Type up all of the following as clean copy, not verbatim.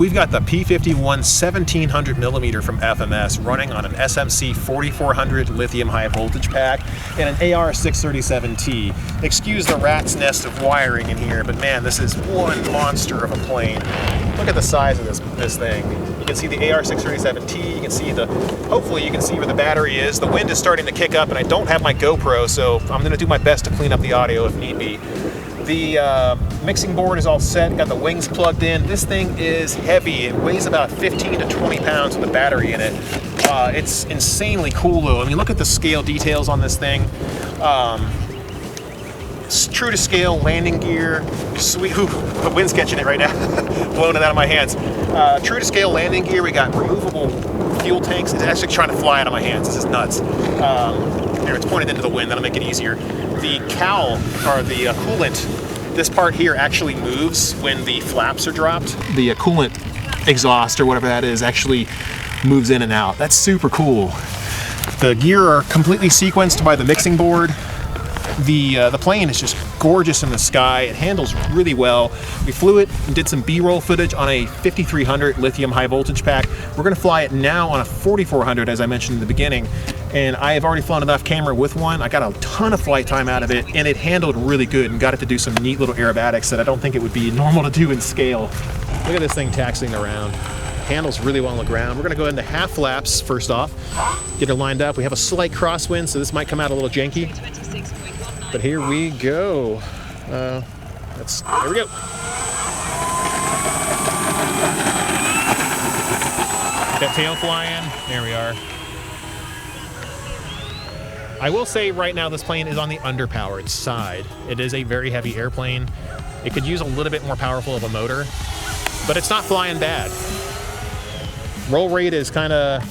We've got the P-51 1700mm from FMS running on an SMC 4400 lithium high voltage pack and an AR-637T. Excuse the rat's nest of wiring in here, but man, this is one monster of a plane. Look at the size of this thing. You can see the AR-637T, you can see hopefully you can see where the battery is. The wind is starting to kick up and I don't have my GoPro, so I'm gonna do my best to clean up the audio if need be. The mixing board is all set, got the wings plugged in. This thing is heavy. It weighs about 15 to 20 pounds with a battery in it. It's insanely cool though. I mean, look at the scale details on this thing. True to scale landing gear. Sweet, ooh, the wind's catching it right now. Blowing it out of my hands. True to scale landing gear. We got removable fuel tanks. It's actually trying to fly out of my hands. This is nuts. There, it's pointed into the wind. That'll make it easier. The cowl, or the coolant, this part here actually moves when the flaps are dropped. The coolant exhaust, or whatever that is, actually moves in and out. That's super cool. The gear are completely sequenced by the mixing board. The plane is just gorgeous in the sky. It handles really well. We flew it and did some B-roll footage on a 5300 lithium high voltage pack. We're going to fly it now on a 4400, as I mentioned in the beginning. And I have already flown enough camera with one. I got a ton of flight time out of it, and it handled really good and got it to do some neat little aerobatics that I don't think it would be normal to do in scale. Look at this thing taxiing around. Handles really well on the ground. We're going to go into half flaps first off, get it lined up. We have a slight crosswind, so this might come out a little janky. But here we go. Here we go. That tail flying. There we are. I will say right now this plane is on the underpowered side. It is a very heavy airplane. It could use a little bit more powerful of a motor, but it's not flying bad. Roll rate is kind of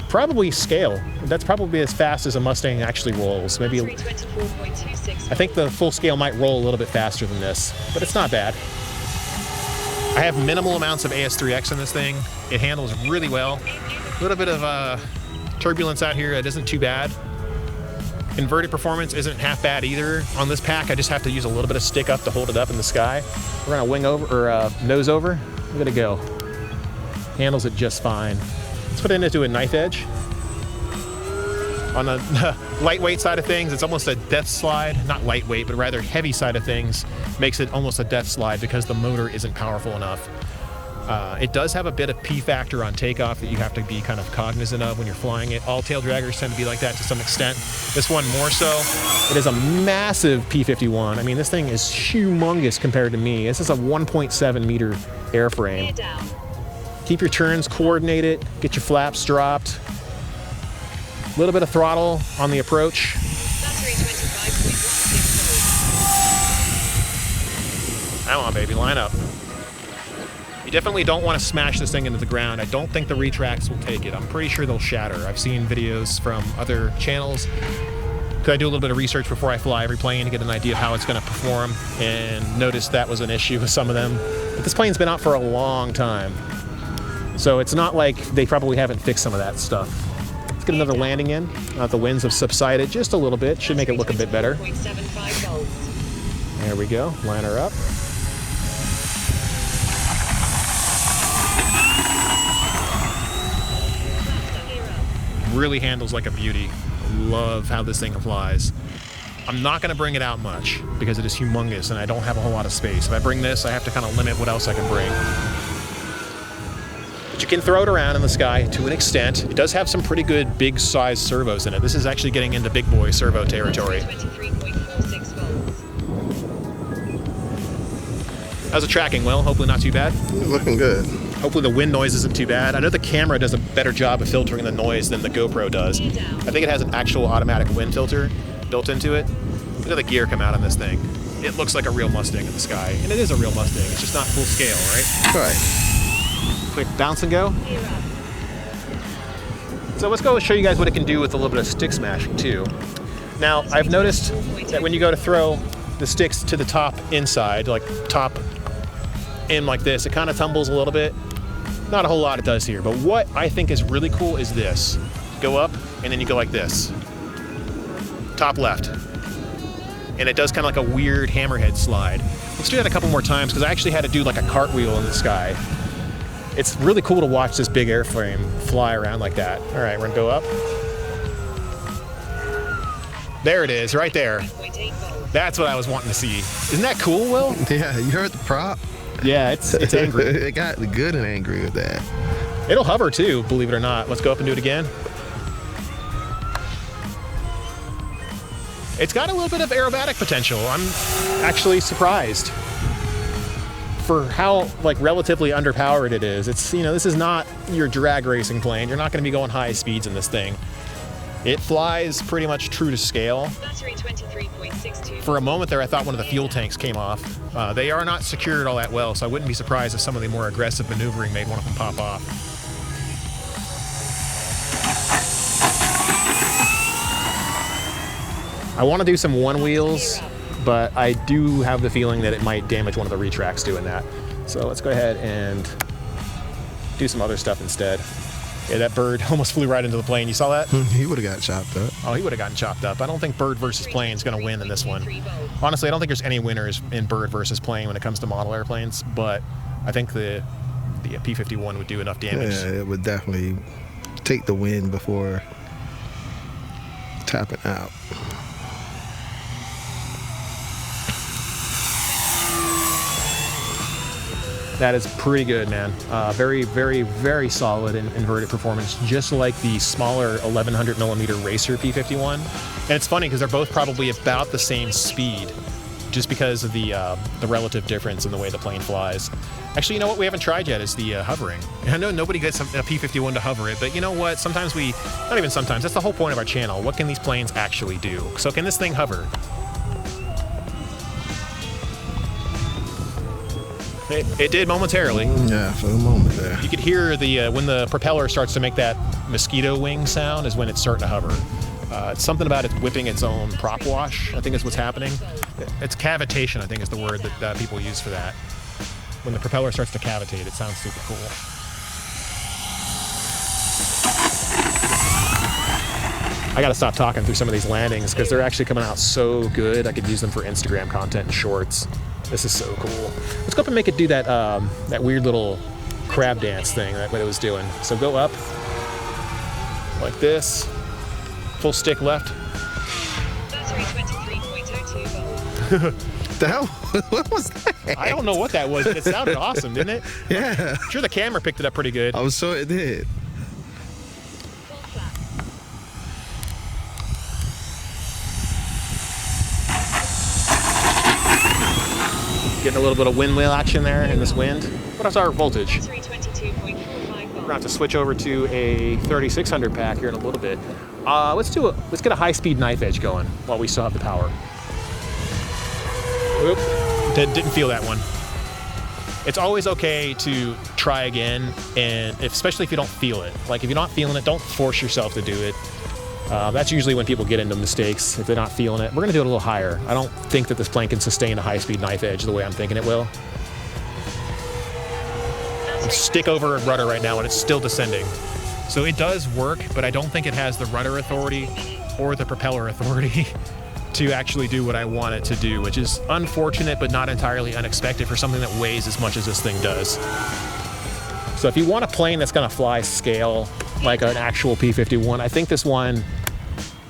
probably scale. That's probably as fast as a Mustang actually rolls. Maybe I think the full scale might roll a little bit faster than this, but it's not bad. I have minimal amounts of AS3X in this thing. It handles really well. A little bit of turbulence out here. It isn't too bad. Inverted performance isn't half bad either on this pack. I just have to use a little bit of stick up to hold it up in the sky. We're gonna wing over, or nose over. We're gonna go. Handles it just fine. Let's put it into a knife edge. On the lightweight side of things, it's almost a death slide. Not lightweight, but rather heavy side of things makes it almost a death slide because the motor isn't powerful enough. It does have a bit of P factor on takeoff that you have to be kind of cognizant of when you're flying it. All tail draggers tend to be like that to some extent. This one more so. It is a massive P-51. I mean, this thing is humongous compared to me. This is a 1.7 meter airframe. Keep your turns coordinated, get your flaps dropped. A little bit of throttle on the approach. Come on, baby, line up. You definitely don't want to smash this thing into the ground. I don't think the retracts will take it. I'm pretty sure they'll shatter. I've seen videos from other channels. Because I do a little bit of research before I fly every plane to get an idea of how it's going to perform, and noticed that was an issue with some of them. But this plane's been out for a long time. So it's not like they probably haven't fixed some of that stuff. Let's get another landing in. The winds have subsided just a little bit. Should make it look a bit better. There we go. Line her up. Really handles like a beauty. Love how this thing flies. I'm not going to bring it out much because it is humongous and I don't have a whole lot of space. If I bring this, I have to kind of limit what else I can bring. But you can throw it around in the sky to an extent. It does have some pretty good big size servos in it. This is actually getting into big boy servo territory. How's it tracking, Will? Hopefully not too bad? Looking good. Hopefully the wind noise isn't too bad. I know the camera does a better job of filtering the noise than the GoPro does. I think it has an actual automatic wind filter built into it. Look at the gear come out on this thing. It looks like a real Mustang in the sky. And it is a real Mustang. It's just not full scale, right? Right. Quick bounce and go. So let's go show you guys what it can do with a little bit of stick smashing too. Now, I've noticed that when you go to throw the sticks to the top inside, like top in like this, it kind of tumbles a little bit. Not a whole lot it does here, but what I think is really cool is this. Go up, and then you go like this. Top left. And it does kind of like a weird hammerhead slide. Let's do that a couple more times, because I actually had to do like a cartwheel in the sky. It's really cool to watch this big airframe fly around like that. All right, we're gonna go up. There it is, right there. That's what I was wanting to see. Isn't that cool, Will? Yeah, you heard the prop? Yeah, it's angry. It got good and angry with that. It'll hover too, believe it or not. Let's go up and do it again. It's got a little bit of aerobatic potential. I'm actually surprised for how like relatively underpowered it is. It's, you know, this is not your drag racing plane. You're not going to be going high speeds in this thing. It flies pretty much true to scale. Battery 23.62. For a moment there, I thought one of the fuel tanks came off. They are not secured all that well, so I wouldn't be surprised if some of the more aggressive maneuvering made one of them pop off. I want to do some one wheels, but I do have the feeling that it might damage one of the retracts doing that. So let's go ahead and do some other stuff instead. Yeah, that bird almost flew right into the plane. You saw that? He would have got chopped up. Oh, he would have gotten chopped up. I don't think bird versus plane is going to win in this one. Honestly, I don't think there's any winners in bird versus plane when it comes to model airplanes, but I think the P-51 would do enough damage. Yeah, it would definitely take the win before tapping out. That is pretty good, man. Very, very, very solid in inverted performance, just like the smaller 1100 millimeter racer P-51. And it's funny because they're both probably about the same speed, just because of the relative difference in the way the plane flies. Actually, you know what we haven't tried yet is the hovering. I know nobody gets a P-51 to hover it, but you know what? Sometimes not even sometimes, that's the whole point of our channel. What can these planes actually do? So can this thing hover? It did momentarily. Yeah, for the moment there. You could hear the when the propeller starts to make that mosquito wing sound is when it's starting to hover. It's something about it whipping its own prop wash, I think is what's happening. It's cavitation, I think is the word that people use for that. When the propeller starts to cavitate, it sounds super cool. I gotta stop talking through some of these landings because they're actually coming out so good. I could use them for Instagram content and shorts. This is so cool. Let's go up and make it do that that weird little crab dance thing that it was doing. So go up like this, full stick left. Battery 23.02 volts. The hell? What was that? I don't know what that was, but it sounded awesome, didn't it? Yeah. I'm sure the camera picked it up pretty good. I was sure it did. Full flap. Getting a little bit of wind wheel action there in this wind. What is our voltage? Battery 22.45 We're volts. about to switch over to a 3600 pack here in a little bit. Let's get a high-speed knife edge going while we still have the power. Oop, didn't feel that one. It's always okay to try again, and especially if you don't feel it. Like if you're not feeling it, don't force yourself to do it. That's usually when people get into mistakes, if they're not feeling it. We're gonna do it a little higher. I don't think that this plane can sustain a high-speed knife edge the way I'm thinking it will. I'm stick over rudder right now and it's still descending. So it does work, but I don't think it has the rudder authority or the propeller authority to actually do what I want it to do, which is unfortunate but not entirely unexpected for something that weighs as much as this thing does. So if you want a plane that's gonna fly scale like an actual P-51, I think this one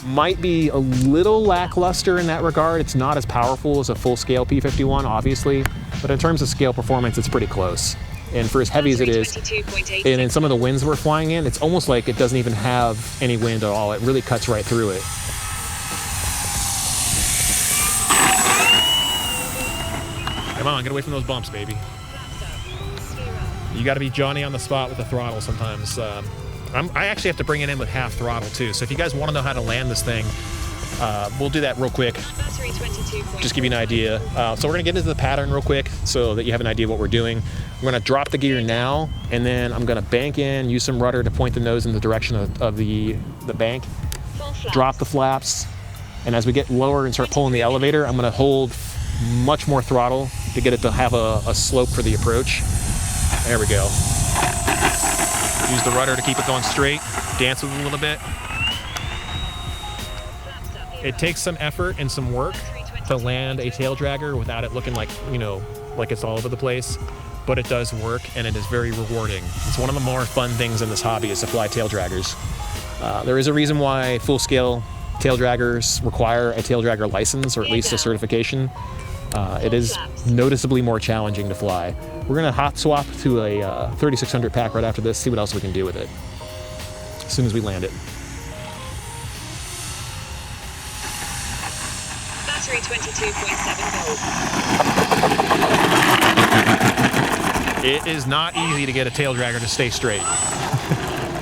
might be a little lackluster in that regard. It's not as powerful as a full-scale P-51, obviously, but in terms of scale performance, it's pretty close. And for as heavy as it is, and in some of the winds we're flying in, it's almost like it doesn't even have any wind at all. It really cuts right through it. Come on, get away from those bumps, baby. You got to be Johnny on the spot with the throttle sometimes. I actually have to bring it in with half throttle too. So if you guys want to know how to land this thing, we'll do that real quick. Just give you an idea. So we're gonna get into the pattern real quick so that you have an idea of what we're doing. We're gonna drop the gear now, and then I'm gonna bank in, use some rudder to point the nose in the direction of the bank, drop the flaps, and as we get lower and start pulling the elevator, I'm gonna hold much more throttle to get it to have a slope for the approach. There we go. Use the rudder to keep it going straight, dance with it a little bit. It takes some effort and some work to land a tail dragger without it looking like, you know, like it's all over the place. but it does work and it is very rewarding. It's one of the more fun things in this hobby is to fly tail draggers. There is a reason why full-scale tail draggers require a tail dragger license, or at least a certification. It is noticeably more challenging to fly. We're gonna hot swap to a 3600 pack right after this, see what else we can do with it as soon as we land it. Battery 22.7 volts. It is not easy to get a tail dragger to stay straight,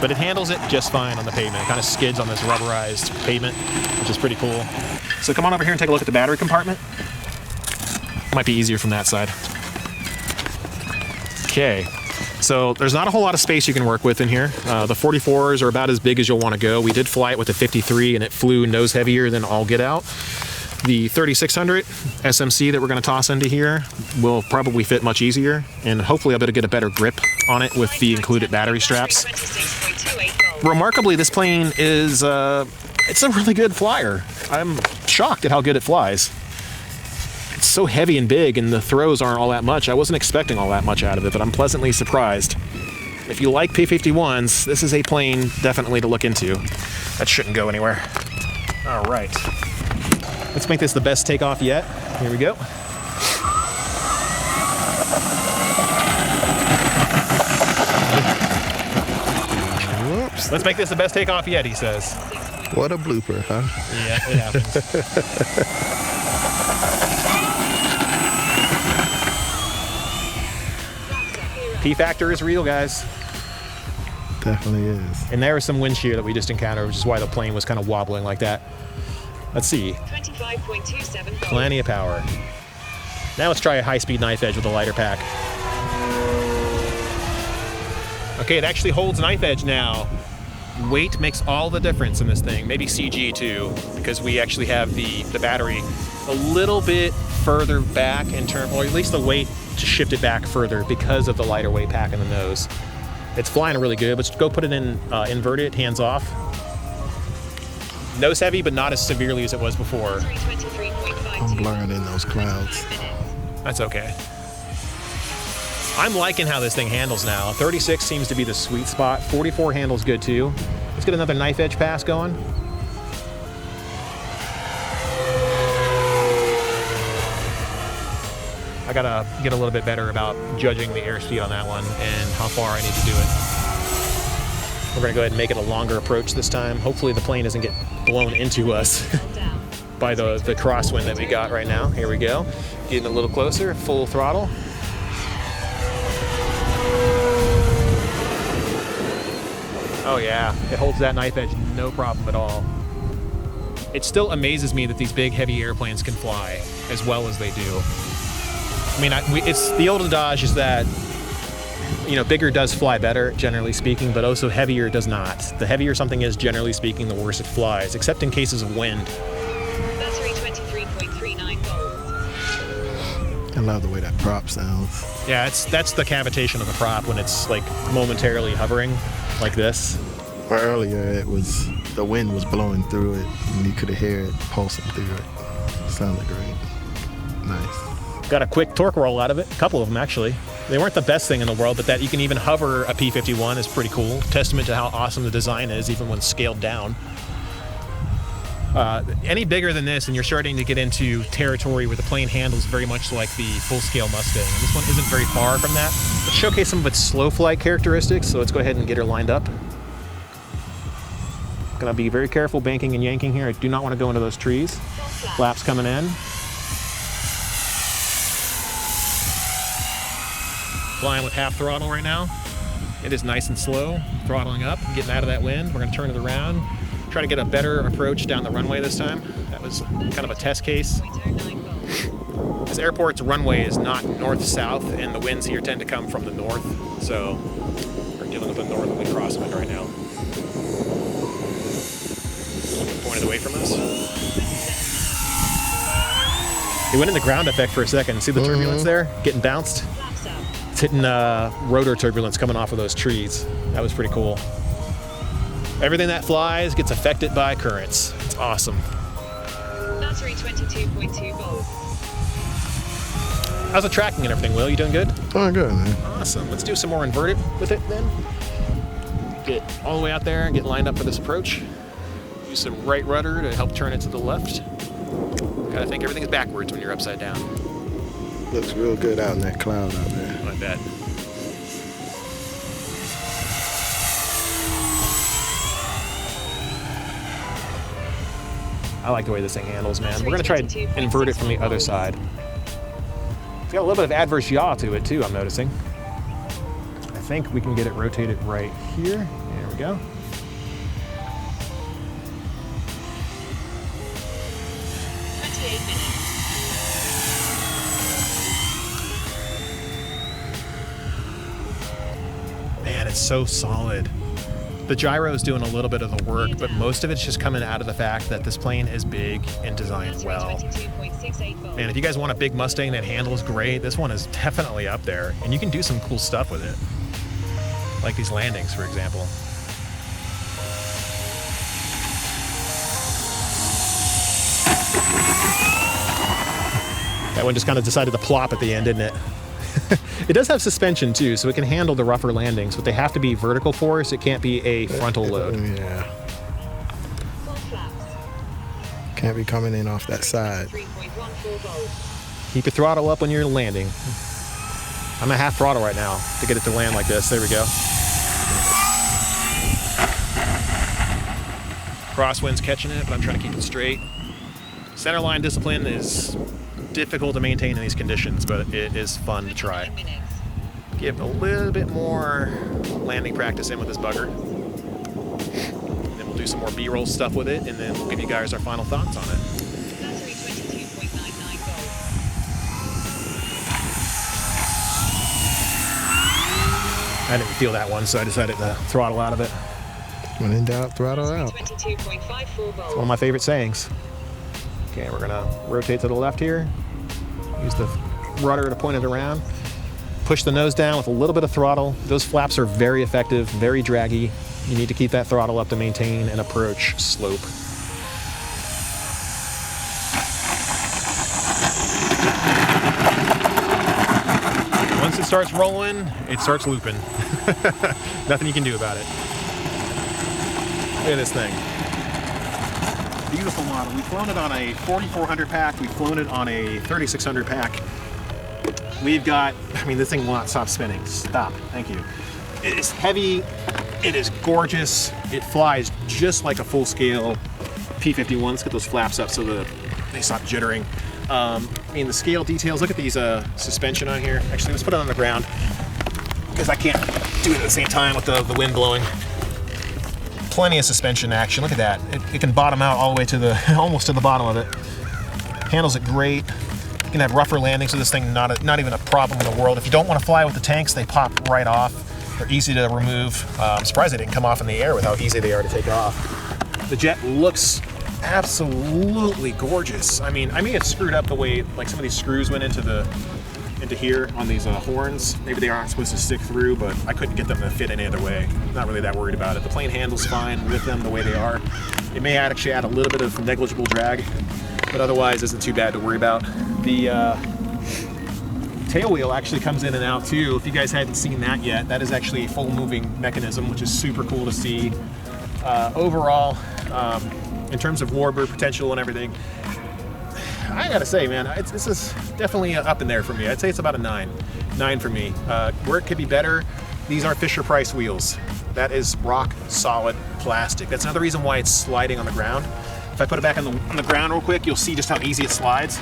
but it handles it just fine on the pavement. It kind of skids on this rubberized pavement, which is pretty cool. So come on over here and take a look at the battery compartment. Might be easier from that side. Okay, so there's not a whole lot of space you can work with in here. The 44s are about as big as you'll want to go. We did fly it with the 53 and it flew nose heavier than all get out. The 3600 SMC that we're going to toss into here will probably fit much easier, and hopefully I'll be able to get a better grip on it with the included battery straps. Remarkably, this plane is it's a really good flyer. I'm shocked at how good it flies. It's so heavy and big, and the throws aren't all that much. I wasn't expecting all that much out of it, but I'm pleasantly surprised. If you like P-51s, this is a plane definitely to look into. That shouldn't go anywhere. All right. Let's make this the best takeoff yet. Here we go. Whoops. Let's make this the best takeoff yet, he says. What a blooper, huh? Yeah, it happens. P-factor is real, guys. Definitely is. And there was some wind shear that we just encountered, which is why the plane was kind of wobbling like that. Let's see. 25.27 volts. Plenty of power. Now let's try a high-speed knife edge with a lighter pack. Okay, it actually holds knife edge now. Weight makes all the difference in this thing. Maybe CG too, because we actually have the battery a little bit further back in terms, or at least the weight to shift it back further because of the lighter weight pack in the nose. It's flying really good. Let's go put it in inverted, hands off. Nose heavy, but not as severely as it was before. Battery 23.52 I'm blurring in those clouds. That's okay. I'm liking how this thing handles now. 36 seems to be the sweet spot. 44 handles good too. Let's get another knife edge pass going. I gotta get a little bit better about judging the airspeed on that one and how far I need to do it. We're gonna go ahead and make it a longer approach this time. Hopefully the plane doesn't get blown into us by the crosswind that we got right now. Here we go. Getting a little closer, full throttle. Oh yeah, it holds that knife edge no problem at all. It still amazes me that these big heavy airplanes can fly as well as they do. I mean, it's the old adage is that, you know, bigger does fly better, generally speaking, but also heavier does not. The heavier something is, generally speaking, the worse it flies, except in cases of wind. Battery 23.39 volts. I love the way that prop sounds. Yeah, that's the cavitation of the prop when it's like momentarily hovering like this. Or earlier, the wind was blowing through it, and you could hear it pulsing through it. Sounded great. Nice. Got a quick torque roll out of it, a couple of them actually. They weren't the best thing in the world, but that you can even hover a P-51 is pretty cool. Testament to how awesome the design is, even when scaled down. Any bigger than this, and you're starting to get into territory where the plane handles very much like the full-scale Mustang. And this one isn't very far from that. Let's showcase some of its slow flight characteristics, so let's go ahead and get her lined up. Gonna be very careful banking and yanking here. I do not want to go into those trees. Flaps coming in. Flying with half throttle right now. It is nice and slow, throttling up, getting out of that wind. We're gonna turn it around, try to get a better approach down the runway this time. That was kind of a test case. 0.09 volts. This airport's runway is not north-south, and the winds here tend to come from the north, so we're dealing with a northerly crosswind right now. Pointed away from us. It went in the ground effect for a second. See the turbulence there? Getting bounced? Flaps up. It's hitting rotor turbulence coming off of those trees. That was pretty cool. Everything that flies gets affected by currents. It's awesome. Battery 22.2 volts. How's the tracking and everything, Will? You doing good? Doing good, man. Awesome. Let's do some more inverted with it then. Get all the way out there and get lined up for this approach. Use some right rudder to help turn it to the left. Gotta think everything is backwards when you're upside down. Looks real good out in that cloud out there. I bet. I like the way this thing handles, man. We're gonna try and invert it from the other side. It's got a little bit of adverse yaw to it too, I'm noticing. I think we can get it rotated right here. There we go. Man, it's so solid. The gyro is doing a little bit of the work, but most of it's just coming out of the fact that this plane is big and designed well. And if you guys want a big Mustang that handles great, this one is definitely up there. And you can do some cool stuff with it. Like these landings, for example. That one just kind of decided to plop at the end, didn't it? It does have suspension too, so it can handle the rougher landings, but they have to be vertical force. It can't be a frontal load. Yeah. Can't be coming in off that side. Keep your throttle up when you're landing. I'm at half throttle right now to get it to land like this. There we go. Crosswind's catching it, but I'm trying to keep it straight. Centerline discipline is difficult to maintain in these conditions, but it is fun to try. Give a little bit more landing practice in with this bugger. Then we'll do some more B-roll stuff with it, and then we'll give you guys our final thoughts on it. I didn't feel that one, so I decided to throttle out of it. When in doubt, throttle out. It's one of my favorite sayings. Okay, we're gonna rotate to the left here. Use the rudder to point it around. Push the nose down with a little bit of throttle. Those flaps are very effective, very draggy. You need to keep that throttle up to maintain an approach slope. Once it starts rolling, it starts looping. Nothing you can do about it. Look at this thing. Beautiful model. We've flown it on a 4400 pack. We've flown it on a 3600 pack. We've got, I mean, this thing will not stop spinning. Stop. Thank you. It is heavy. It is gorgeous. It flies just like a full-scale P-51. Let's get those flaps up so that they stop jittering. I mean, the scale details. Look at these suspension on here. Actually, let's put it on the ground because I can't do it at the same time with the wind blowing. Plenty of suspension action. Look at that. It can bottom out all the way to the almost to the bottom of it. Handles it great. You can have rougher landings with this thing. Not even a problem in the world. If you don't want to fly with the tanks, they pop right off. They're easy to remove. I'm surprised they didn't come off in the air with how easy they are to take off. The jet looks absolutely gorgeous. I mean, I may have screwed up the way like some of these screws went into here on these horns. Maybe they aren't supposed to stick through, but I couldn't get them to fit any other way. Not really that worried about it. The plane handles fine with them the way they are. It may actually add a little bit of negligible drag, but otherwise isn't too bad to worry about. The tail wheel actually comes in and out too. If you guys hadn't seen that yet, that is actually a full moving mechanism, which is super cool to see. Overall, in terms of Warbird potential and everything, I gotta say, man, this is definitely up in there for me. I'd say it's about a 9. 9 for me. Where it could be better, these are Fisher Price wheels. That is rock solid plastic. That's another reason why it's sliding on the ground. If I put it back on the ground real quick, you'll see just how easy it slides.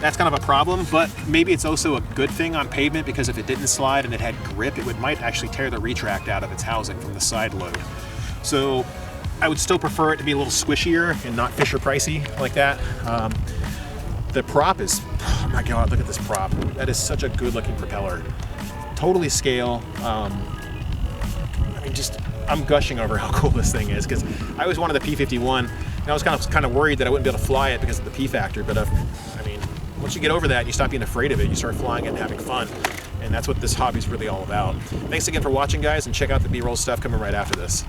That's kind of a problem, but maybe it's also a good thing on pavement because if it didn't slide and it had grip, it might actually tear the retract out of its housing from the side load. So I would still prefer it to be a little squishier and not Fisher Pricey like that. The prop is, oh my God, look at this prop. That is such a good looking propeller. Totally scale. I mean, I'm gushing over how cool this thing is because I always wanted the P-51 and I was kind of worried that I wouldn't be able to fly it because of the P factor, but I mean, once you get over that and you stop being afraid of it, you start flying it and having fun. And that's what this hobby is really all about. Thanks again for watching, guys, and check out the B-roll stuff coming right after this.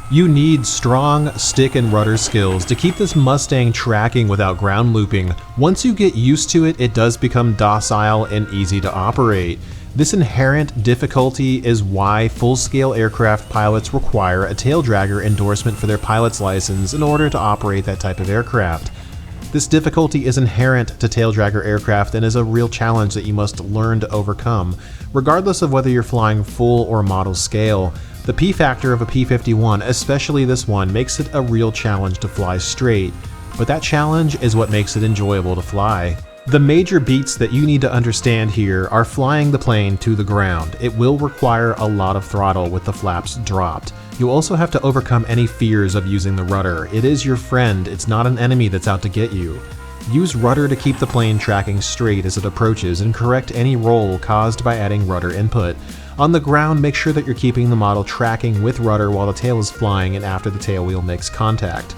You need strong stick and rudder skills to keep this Mustang tracking without ground looping. Once you get used to it, it does become docile and easy to operate. This inherent difficulty is why full-scale aircraft pilots require a tail dragger endorsement for their pilot's license in order to operate that type of aircraft. This difficulty is inherent to tail dragger aircraft and is a real challenge that you must learn to overcome, regardless of whether you're flying full or model scale. The P factor of a P-51, especially this one, makes it a real challenge to fly straight, but that challenge is what makes it enjoyable to fly. The major beats that you need to understand here are flying the plane to the ground. It will require a lot of throttle with the flaps dropped. You'll also have to overcome any fears of using the rudder. It is your friend, it's not an enemy that's out to get you. Use rudder to keep the plane tracking straight as it approaches and correct any roll caused by adding rudder input. On the ground, make sure that you're keeping the model tracking with rudder while the tail is flying and after the tail wheel makes contact.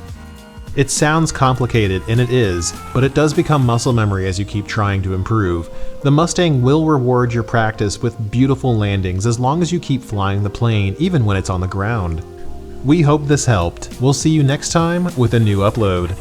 It sounds complicated, and it is, but it does become muscle memory as you keep trying to improve. The Mustang will reward your practice with beautiful landings as long as you keep flying the plane, even when it's on the ground. We hope this helped. We'll see you next time with a new upload.